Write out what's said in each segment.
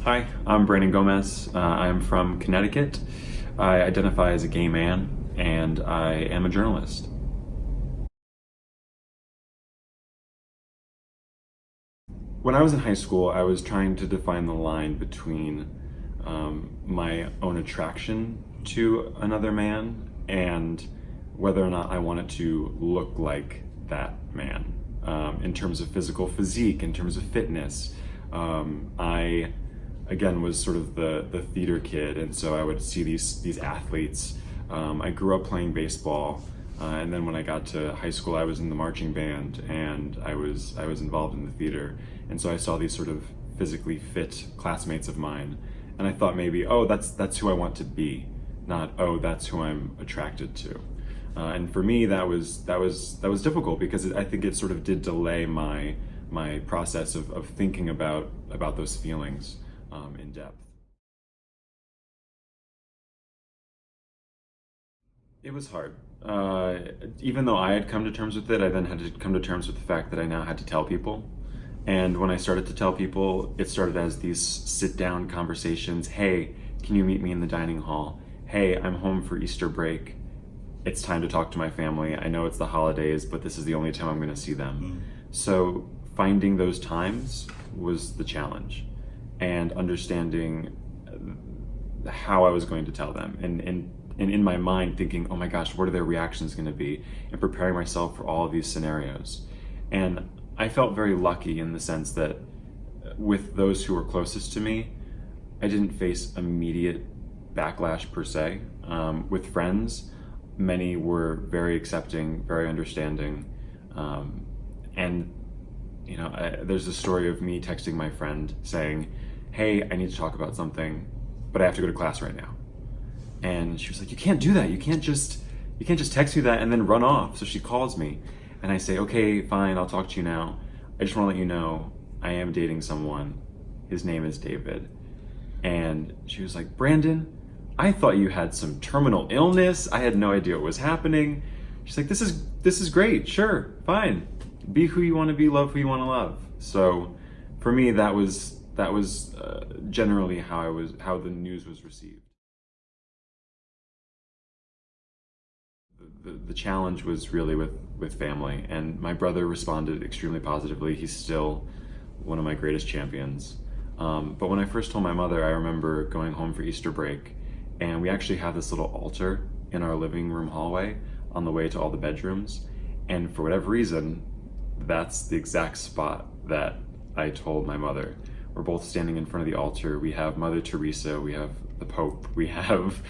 Hi, I'm Brandon Gomez. I'm from Connecticut. I identify as a gay man, and I am a journalist. When I was in high school, I was trying to define the line between my own attraction to another man and whether or not I wanted to look like that man, in terms of physical physique, in terms of fitness. I again was sort of the theater kid, and so I would see these athletes. I grew up playing baseball, and then when I got to high school, I was in the marching band, and I was involved in the theater. And so I saw these sort of physically fit classmates of mine, and I thought maybe, oh, that's who I want to be, not, oh, that's who I'm attracted to. And for me, that was difficult because I think it sort of did delay my process of thinking about those feelings in depth. It was hard. Even though I had come to terms with it, I then had to come to terms with the fact that I now had to tell people. And when I started to tell people, it started as these sit-down conversations. Hey, can you meet me in the dining hall? Hey, I'm home for Easter break. It's time to talk to my family. I know it's the holidays, but this is the only time I'm going to see them. So finding those times was the challenge, and understanding how I was going to tell them, and in my mind thinking, oh my gosh, what are their reactions going to be, and preparing myself for all of these scenarios. And I felt very lucky in the sense that with those who were closest to me, I didn't face immediate backlash per se. With friends, many were very accepting, very understanding, and there's a story of me texting my friend saying, hey, I need to talk about something, but I have to go to class right now. And she was like, you can't do that. You can't just text me that and then run off. So she calls me, and I say, okay, fine, I'll talk to you now. I just want to let you know I am dating someone. His name is David. And she was like, Brandon, I thought you had some terminal illness. I had no idea what was happening. She's like, this is great. Sure, fine. Be who you want to be, love who you want to love. So for me, that was generally how the news was received. The challenge was really with family, and my brother responded extremely positively. He's still one of my greatest champions. But when I first told my mother, I remember going home for Easter break, and we actually have this little altar in our living room hallway on the way to all the bedrooms. And for whatever reason, that's the exact spot that I told my mother. We're both standing in front of the altar. We have Mother Teresa, we have the Pope, we have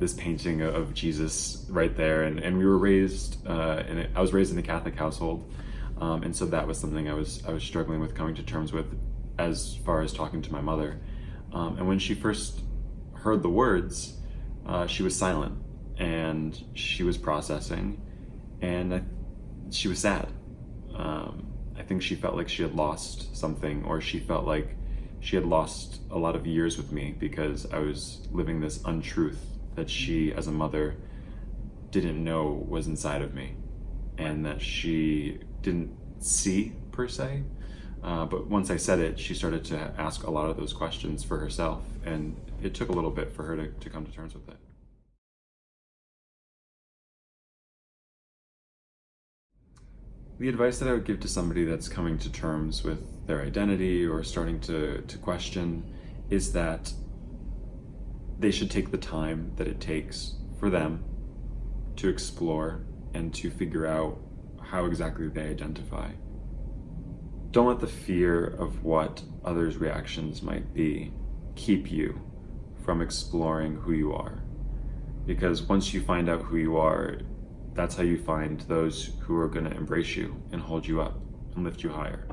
this painting of Jesus right there. And we were raised, I was raised in a Catholic household. And so that was something I was struggling with coming to terms with as far as talking to my mother. And when she first heard the words, she was silent, and she was processing, and she was sad. I think she felt like she had lost something, or she felt like she had lost a lot of years with me because I was living this untruth that she, as a mother, didn't know was inside of me, and that she didn't see per se. But once I said it, she started to ask a lot of those questions for herself, and it took a little bit for her to come to terms with it. The advice that I would give to somebody that's coming to terms with their identity or starting to question is that they should take the time that it takes for them to explore and to figure out how exactly they identify. Don't let the fear of what others' reactions might be keep you from exploring who you are. Because once you find out who you are, that's how you find those who are going to embrace you and hold you up and lift you higher.